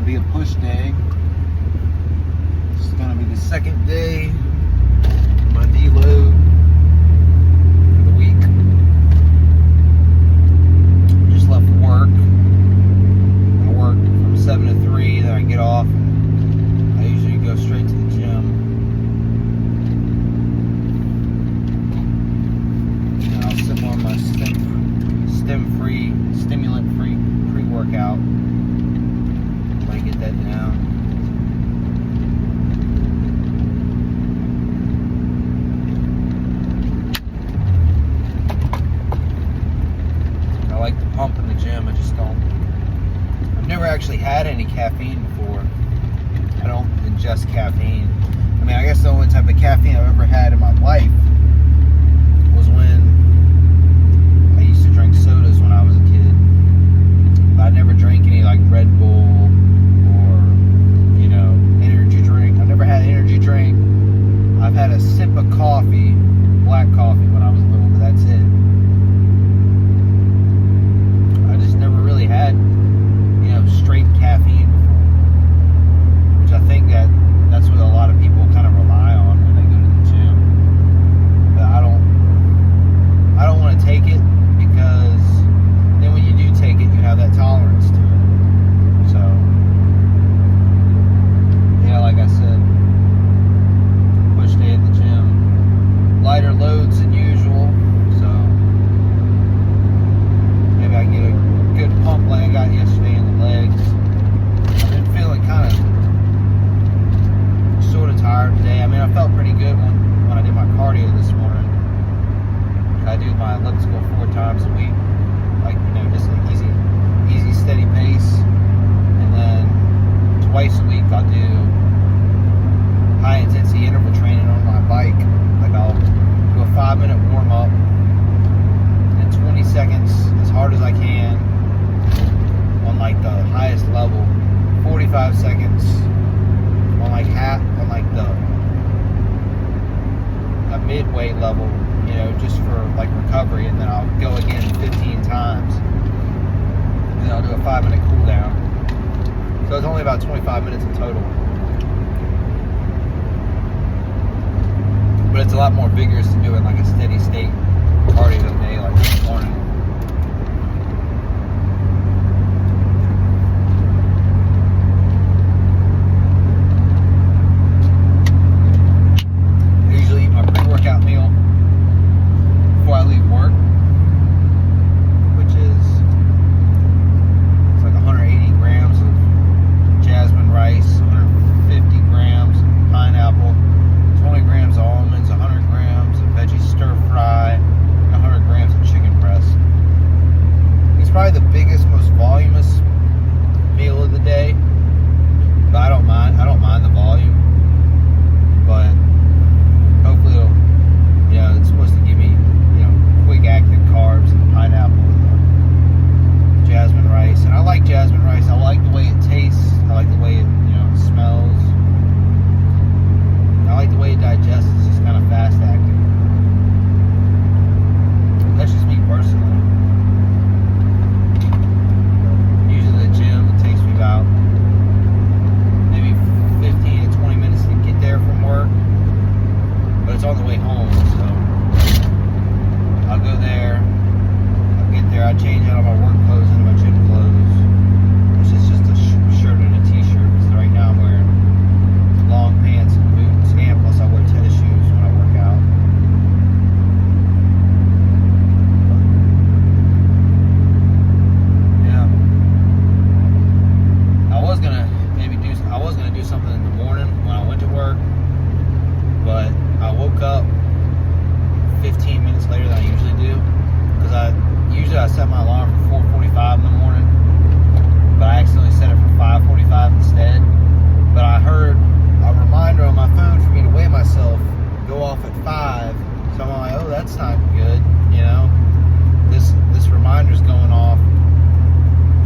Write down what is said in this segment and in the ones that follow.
be a push day. This is going to be the second day of my deload for the week. Just left work. I work from 7 to 3, then I get off. I usually go straight to the gym. And I'll sip on my stimulant-free pre-workout. Try to get that down. I like the pump in the gym. I just don't. I've never actually had any caffeine before. I don't ingest caffeine. I mean, I guess the only type of caffeine I've ever had in my life was when I used to drink sodas when I was a kid. But I never drank any like Red Bull or, you know, energy drink. I've never had an energy drink. I've had a sip of coffee, black coffee, when I was little, but that's it. I just never really had, you know, straight caffeine before. Which I think that's what a lot of people kind of rely on when they go to the gym. But I don't want to take it, because then when you do take it, you have that tolerance to it. So, yeah, like I said, push day at the gym. Lighter loads than usual, so maybe I can get a good pump like I got yesterday in the legs. I've been feeling kind of sort of tired today. I mean, I felt pretty good when I did my cardio this morning. I do my elliptical 4 times a week, like, you know, just an easy, steady pace. And then twice a week I'll do high intensity interval training on my bike. Like, I'll do a 5-minute warm up and 20 seconds as hard as I can on like the highest level, 45 seconds on like the midway level, you know, just for like recovery, and then I'll go again 15 times, and then I'll do a 5-minute cool down. So it's only about 25 minutes in total, but it's a lot more vigorous to do it like a steady state cardio day like this morning. Workout meal before I leave work, which is, it's like 180 grams of jasmine rice, 150 grams of pineapple, 20 grams of almonds, 100 grams of veggie stir fry, and 100 grams of chicken breast. It's probably the biggest, most voluminous meal of the day, but I don't mind the volume, but hopefully it'll, you know, it's supposed to give me, you know, quick active carbs and the pineapple and the jasmine rice. And I like jasmine rice. I like the way it tastes. I like the way it, you know, it smells. I like the way it digests. It's just kind of fast acting. That's just me personally. Usually the gym, it takes me about maybe 15 to 20 minutes to get there from work. But it's on the way home, so I'll go there, I'll get there, I'll change out all my work clothes into my gym clothes, which is just a shirt and a t-shirt, because right now I'm wearing long pants and boots, and plus I wear tennis shoes when I work out. Yeah. I was gonna do something in the morning when I went to work, but I woke up 15 minutes later than I usually do, because I set my alarm for 4:45 in the morning, but I accidentally set it for 5:45 instead. But I heard a reminder on my phone for me to weigh myself go off at 5, so I'm like, oh, that's not good, you know. This reminder's going off.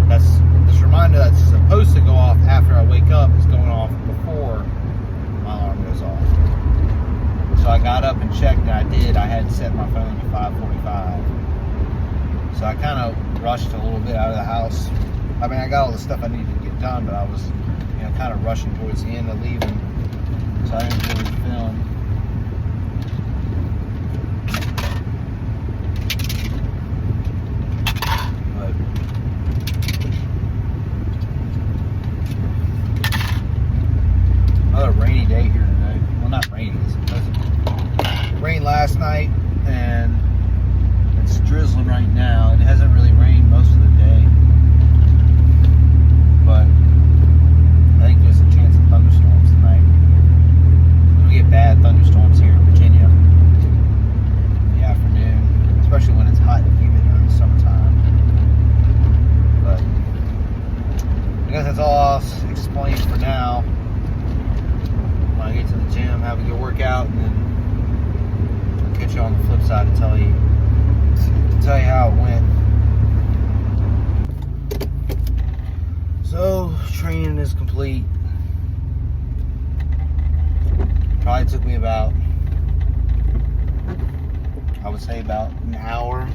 This reminder that's supposed to go off after I wake up is going off before my alarm goes off. So I got up and checked, and I did. I had set my phone to 5:45. So I kind of rushed a little bit out of the house. I mean, I got all the stuff I needed to get done, but I was kind of rushing towards the end of leaving, so I didn't really film. But another rainy day here today. Well, not rainy, it doesn't. Rained last night, and it's drizzling right now. It hasn't really rained most of the day, but I think there's a chance of thunderstorms tonight. We get bad thunderstorms here in Virginia in the afternoon, especially when it's hot and humid during the summertime. But I guess that's all I'll explain for now. When I get to the gym, have a good workout, and then I'll catch you on the flip side to tell you how it went. So, training is complete. Probably took me about, I would say about an hour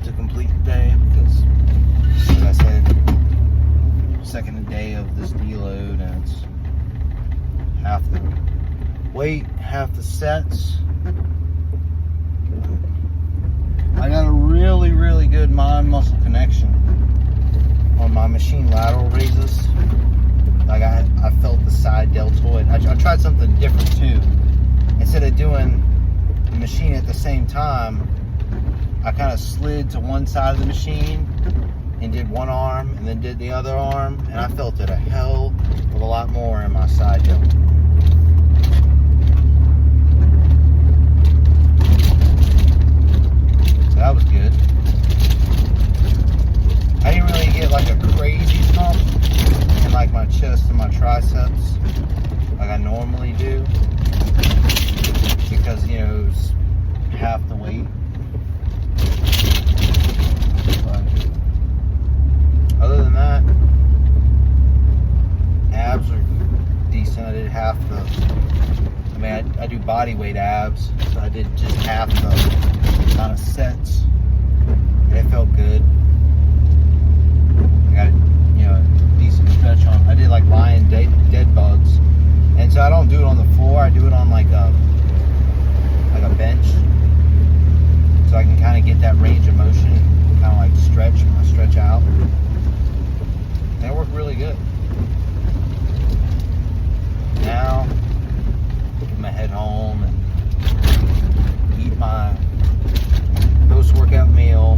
to complete the day, because, as I said, second day of this deload, and it's half the weight, half the sets. I got a really, really good mind-muscle connection on my machine lateral raises. Like I felt the side deltoid. I tried something different too. Instead of doing the machine at the same time, I kind of slid to one side of the machine and did one arm and then did the other arm, and I felt it a hell of a lot more in my side deltoid. So that was good. I didn't really get like a crazy pump in like my chest and my triceps like I normally do, because you know it was half the weight. But other than that, abs are decent. I did half the, I mean I do body weight abs, so I did just half the amount of sets, and it felt good. I got, you know, a decent stretch on. I did like lying dead bugs, and so I don't do it on the floor. I do it on like a bench, so I can kind of get that range of motion, kind of like stretch when I stretch out. And it worked really good. Now, I'm gonna head home and eat my post-workout meal.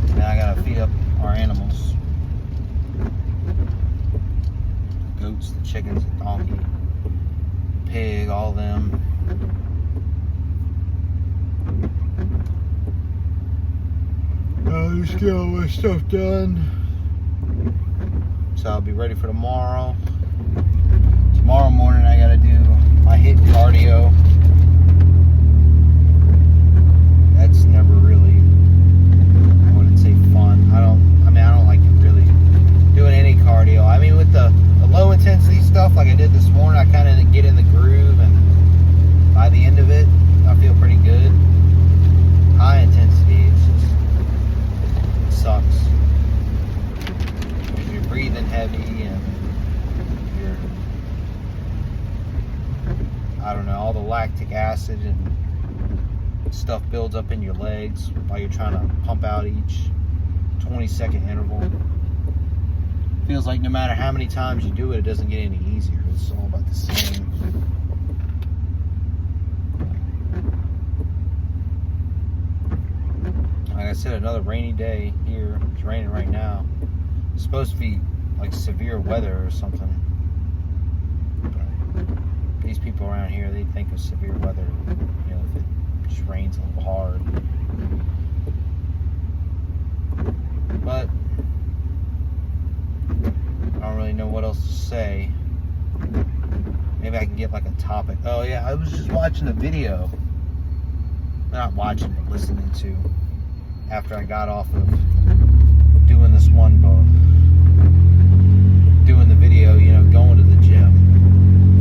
Then I gotta feed up our animals. The goats, the chickens, the donkey, the pig, all of them. I just get all my stuff done. So I'll be ready for tomorrow. Tomorrow morning I gotta do my HIIT cardio. That's never really, I wouldn't say fun. I don't like really doing any cardio. I mean, with the low intensity stuff like I did this morning, I kind of get in the groove, and by the end of it, I feel pretty good. High intensity, it sucks. You're breathing heavy, and I don't know, all the lactic acid and stuff builds up in your legs while you're trying to pump out each 20-second interval. Feels like no matter how many times you do it, it doesn't get any easier. It's all about the same. Like I said, another rainy day here. It's raining right now. It's supposed to be like severe weather or something. But these people around here, they think of severe weather, you know, if it just rains a little hard. But I don't really know what else to say. Maybe I can get like a topic. Oh yeah, I was just watching a video. Not watching, but listening to. After I got off of doing this one book. Doing the video, you know, going to the gym.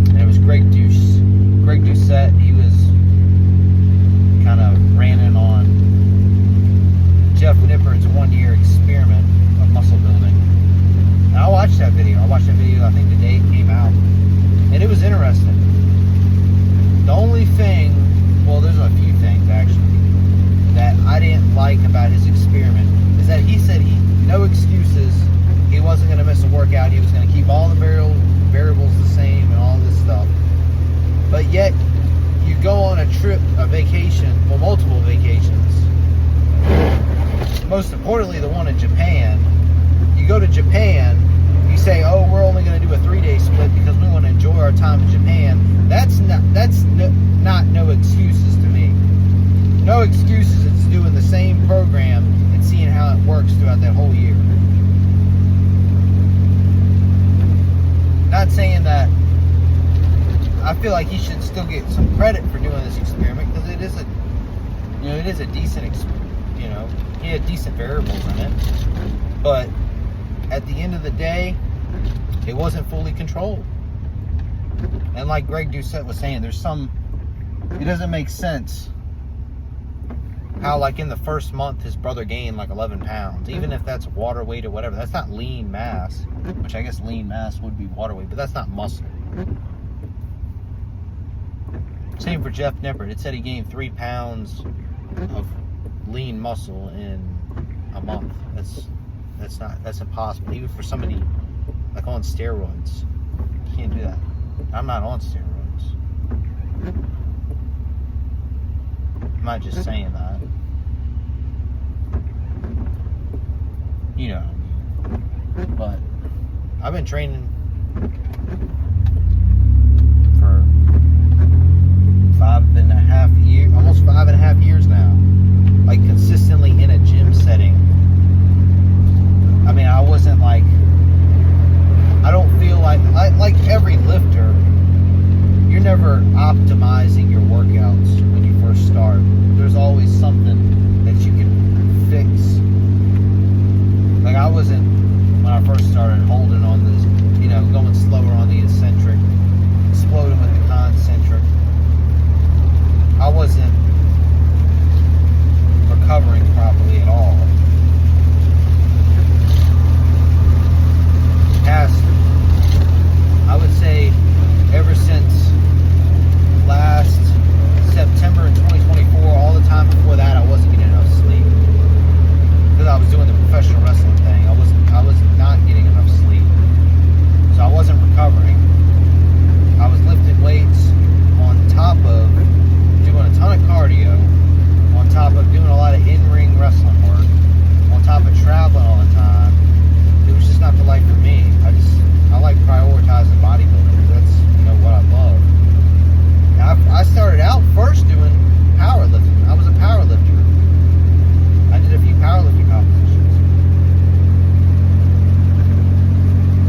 And it was Greg Doucette. He was kind of ranting on Jeff Nippard's 1-year experiment of muscle building. And I watched that video. I watched most importantly, the one in Japan. You go to Japan, you say, oh, we're only going to do a 3-day split because we want to enjoy our time in Japan. That's not no excuses to me. No excuses. It's doing the same program and seeing how it works throughout that whole year. Not saying that I feel like he should still get some credit for doing this experiment, because it is a decent experiment. He had decent variables in it, but at the end of the day, it wasn't fully controlled. And like Greg Doucette was saying, it doesn't make sense how, like, in the first month his brother gained like 11 pounds, even if that's water weight or whatever. That's not lean mass, which I guess lean mass would be water weight, but that's not muscle. Same for Jeff Nippert. It said he gained 3 pounds of lean muscle in a month. That's impossible. Even for somebody like on steroids, you can't do that. I'm not on steroids. I'm not just saying that. But I've been training for 5.5 years, almost 5.5 years now, like consistently in a gym setting. I mean, I wasn't like, I don't feel like every lifter, you're never optimizing your workouts when you first start. There's always something that you can fix. Like, I wasn't, when I first started, holding on this, going slower on the eccentric, exploding with the concentric. I wasn't recovering properly at all. I would say, ever since last September in 2024, all the time before that, I wasn't getting enough sleep. Because I was doing the professional wrestling thing. I was not getting enough sleep. So I wasn't recovering. I was lifting weights on top of doing a ton of cardio, on top of doing a lot of in-ring wrestling work, on top of traveling all the time. It was just not the life for me. I like prioritizing bodybuilding. That's what I love. I started out first doing powerlifting. I was a powerlifter. I did a few powerlifting competitions.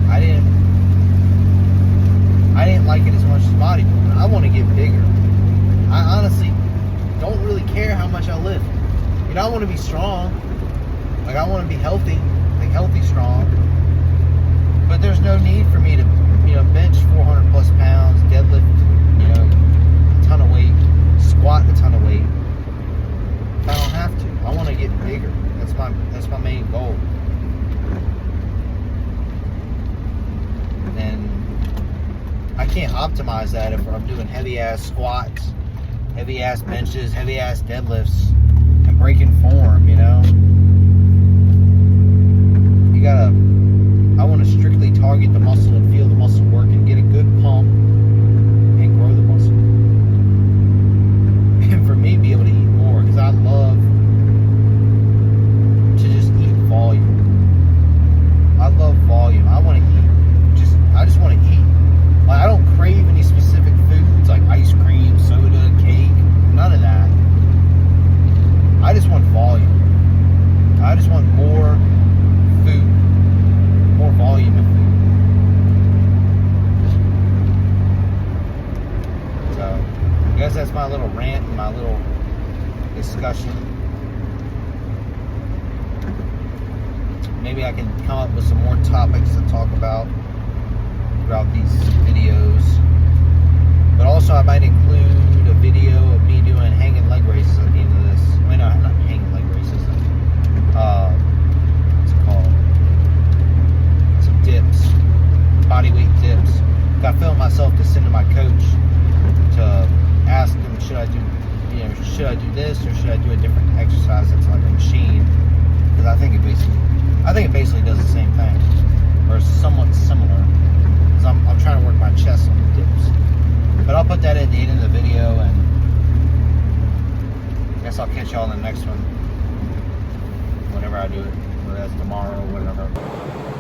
I didn't like it as much as bodybuilding. I want to get bigger. I honestly don't really care how much I lift. I want to be strong. Like, I want to be healthy. Like, healthy, strong. But there's no need for me to, bench 400 plus pounds, deadlift, a ton of weight, squat a ton of weight. I don't have to. I want to get bigger. That's my main goal. And I can't optimize that if I'm doing heavy ass squats, heavy ass benches, heavy ass deadlifts, and breaking form. I want to strictly target the muscle and feel the muscle work and get a good pump and grow the muscle. And for me, be able to eat more, because I love to just eat volume. I love volume. I want to eat. I just want to eat. Like, I don't crave any specific foods like ice cream, soda, cake, none of that. I just want volume. I just want more food. More volume of food. So, I guess that's my little rant and my little discussion. Maybe I can come up with some more topics to talk about throughout these videos. But also, I might include a video of me doing hanging leg raises at the end of this. I mean, no, not hanging leg races. What's it called? Dips, body weight dips. I filmed myself to send to my coach to ask him, should I do this or should I do a different exercise that's like a machine? Because I think it basically does the same thing, or somewhat similar. Because I'm trying to work my chest on the dips. But I'll put that at the end of the video, and I guess I'll catch y'all in the next one, whenever I do it, whether that's tomorrow or whatever.